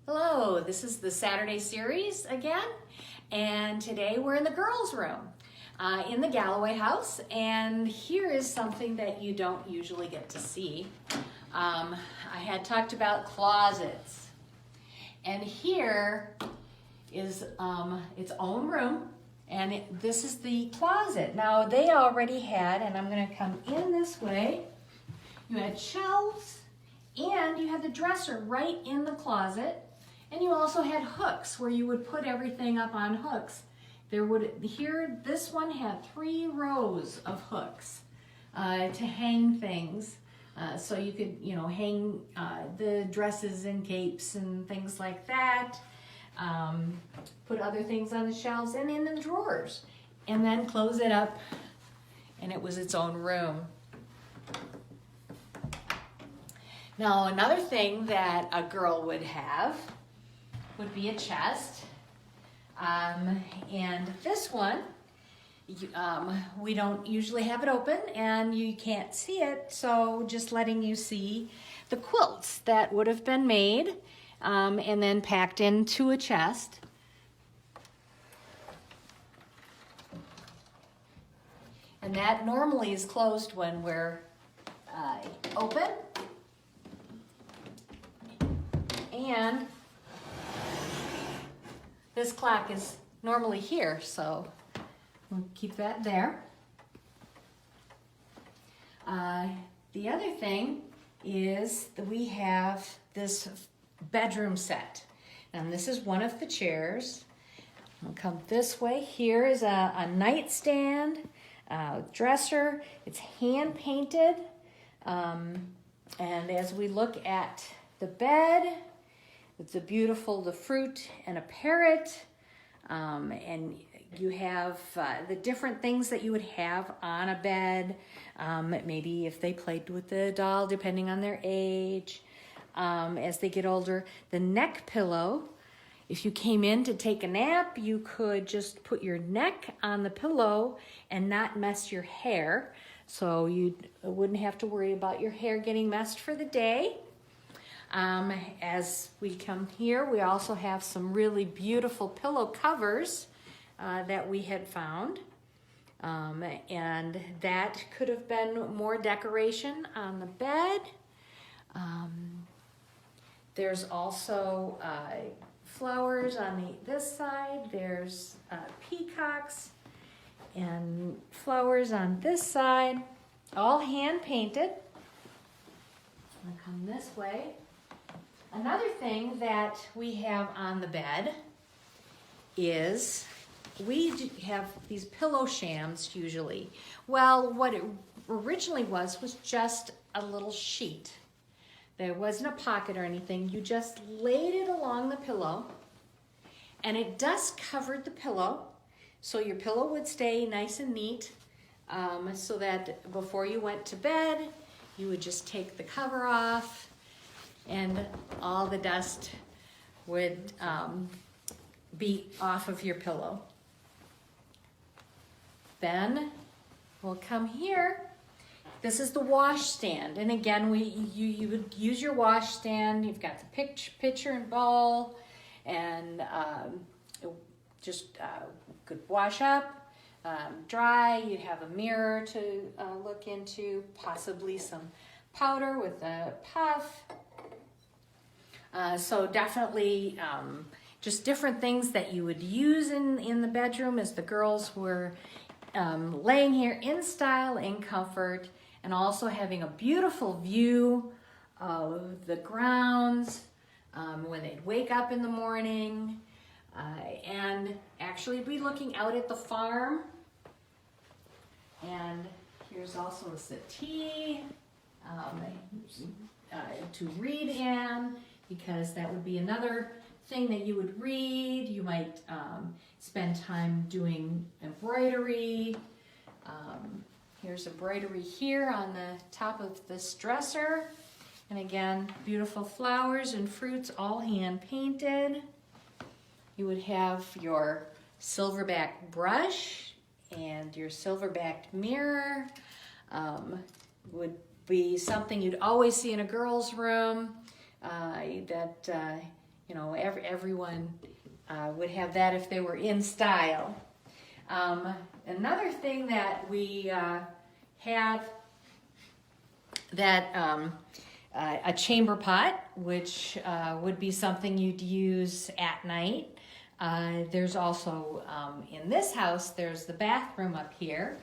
Hello, this is the Saturday series again, and today we're in the girls' room in the Galloway house, and here is something that you don't usually get to see. I had talked about closets, and here is its own room, and this is the closet. Now they already had, and I'm going to come in this way, you had shelves, and you had the dresser right in the closet. And you also had hooks where you would put everything up on hooks. This one had 3 rows of hooks to hang things. So you could, hang the dresses and capes and things like that. Put other things on the shelves and in the drawers. And then close it up, and it was its own room. Now, another thing that a girl would have would be a chest, and this one, we don't usually have it open and you can't see it, so just letting you see the quilts that would have been made and then packed into a chest. And that normally is closed when we're open. And this clock is normally here, so we'll keep that there. The other thing is that we have this bedroom set. And this is one of the chairs. I'll come this way. Here is a nightstand, dresser. It's hand painted. And as we look at the bed, it's the fruit and a parrot, and you have the different things that you would have on a bed, maybe if they played with the doll, depending on their age. As they get older, the neck pillow, if you came in to take a nap, you could just put your neck on the pillow and not mess your hair, so you wouldn't have to worry about your hair getting messed for the day. As we come here, we also have some really beautiful pillow covers that we had found, and that could have been more decoration on the bed. There's also flowers on this side. There's peacocks and flowers on this side, all hand painted. I'm gonna come this way. Another thing that we have on the bed is we have these pillow shams usually. Well, what it originally was just a little sheet. There wasn't a pocket or anything. You just laid it along the pillow, and it dust covered the pillow, so your pillow would stay nice and neat, so that before you went to bed, you would just take the cover off, and all the dust would be off of your pillow. Then we'll come here. This is the wash stand, and again, you would use your wash stand. You've got the pitcher and bowl, and could wash up, dry. You'd have a mirror to look into, possibly some powder with a puff. So definitely just different things that you would use in the bedroom as the girls were laying here in style and comfort, and also having a beautiful view of the grounds when they'd wake up in the morning, and actually be looking out at the farm. And here's also a settee to read in, because that would be another thing that you would read. You might spend time doing embroidery. Here's embroidery here on the top of this dresser. And again, beautiful flowers and fruits, all hand painted. You would have your silverback brush and your silver-backed mirror. Would be something you'd always see in a girl's room. you know, everyone would have that if they were in style. Another thing that we have that a chamber pot, which would be something you'd use at night. There's also, in this house, there's the bathroom up here,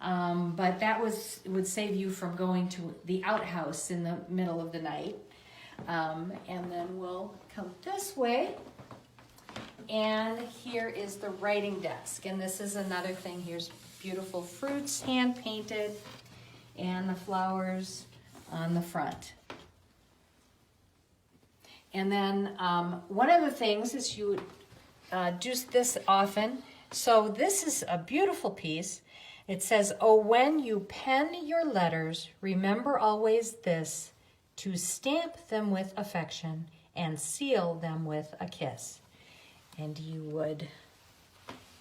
but that would save you from going to the outhouse in the middle of the night. And then we'll come this way, and here is the writing desk. And this is another thing. Here's beautiful fruits, hand-painted, and the flowers on the front. And then one of the things is you would do this often. So this is a beautiful piece. It says, "Oh, when you pen your letters, remember always this, to stamp them with affection and seal them with a kiss." And you would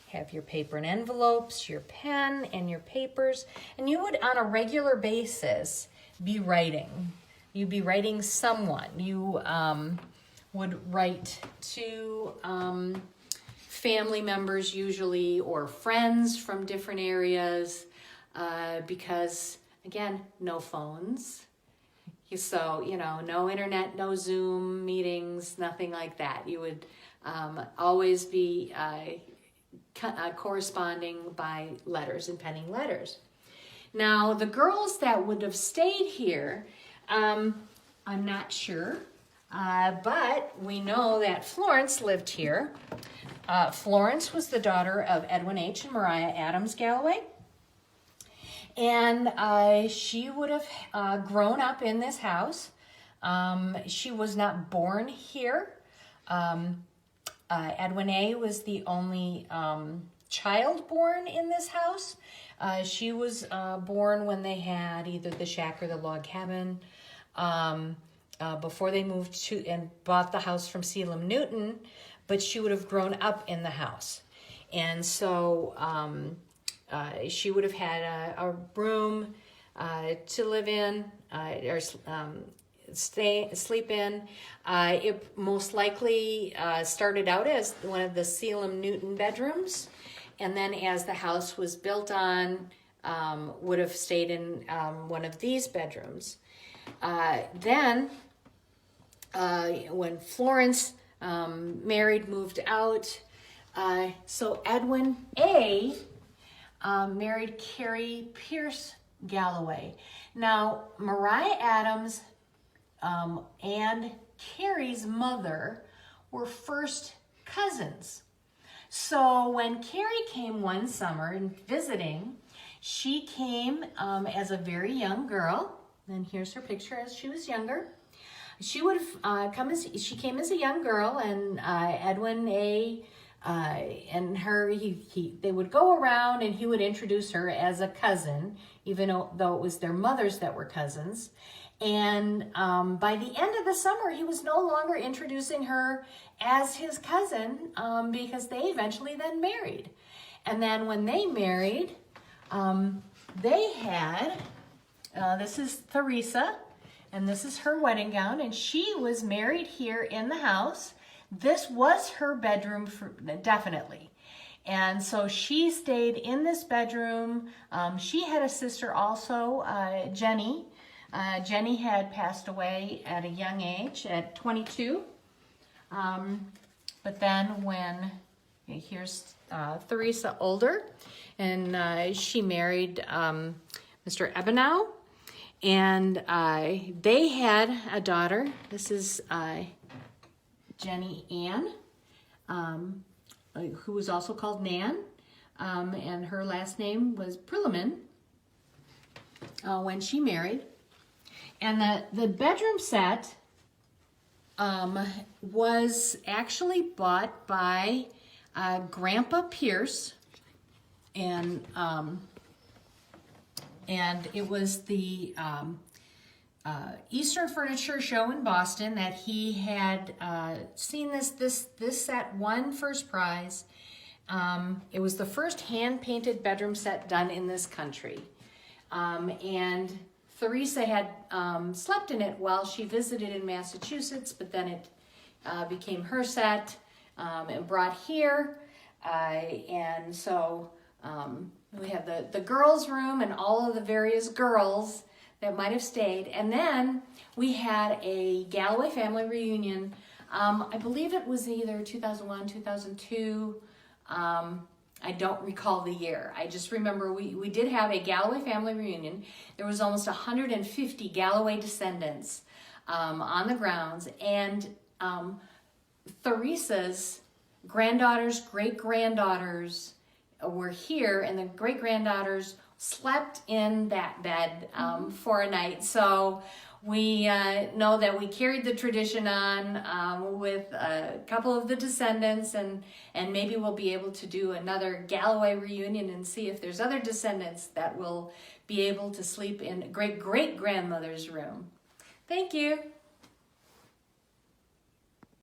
have your paper and envelopes, your pen and your papers, and you would on a regular basis be writing. You'd be writing someone. You would write to family members usually, or friends from different areas, because again, no phones. So, you know, no internet, no Zoom meetings, nothing like that. You would always be corresponding by letters and penning letters. Now, the girls that would have stayed here, I'm not sure, but we know that Florence lived here. Florence was the daughter of Edwin H. and Mariah Adams Galloway. And she would have grown up in this house. She was not born here. Edwin A. was the only child born in this house. She was born when they had either the shack or the log cabin before they moved to and bought the house from Selim Newton, but she would have grown up in the house. And so she would have had a room to live in or sleep in. It most likely started out as one of the Selim Newton bedrooms, and then as the house was built on, would have stayed in one of these bedrooms. Then, when Florence moved out, so Edwin A. Married Carrie Pierce Galloway. Now, Mariah Adams and Carrie's mother were first cousins. So when Carrie came one summer and visiting, she came as a very young girl. And here's her picture as she was younger. She would have she came as a young girl, and Edwin A. And her, they would go around and he would introduce her as a cousin, even though it was their mothers that were cousins. And by the end of the summer, he was no longer introducing her as his cousin because they eventually then married. And then when they married, they had, this is Teresa, and this is her wedding gown, and she was married here in the house. This was her bedroom, definitely. And so she stayed in this bedroom. She had a sister also, Jenny. Jenny had passed away at a young age, at 22. But then when, here's Teresa older, and she married Mr. Ebernau. And they had a daughter. This is Jenny Ann, who was also called Nan, and her last name was Prilliman when she married. And the bedroom set was actually bought by Grandpa Pierce, and it was the Eastern Furniture Show in Boston that he had seen this set won first prize. It was the first hand-painted bedroom set done in this country. And Teresa had slept in it while she visited in Massachusetts, but then it became her set and brought here. And so we have the girls' room and all of the various girls that might have stayed. And then we had a Galloway family reunion. I believe it was either 2001, 2002. I don't recall the year. I just remember we did have a Galloway family reunion. There was almost 150 Galloway descendants on the grounds. And Teresa's granddaughters, great-granddaughters were here, and the great-granddaughters slept in that bed for a night. So we know that we carried the tradition on with a couple of the descendants, and maybe we'll be able to do another Galloway reunion and see if there's other descendants that will be able to sleep in great-great-grandmother's room. Thank you.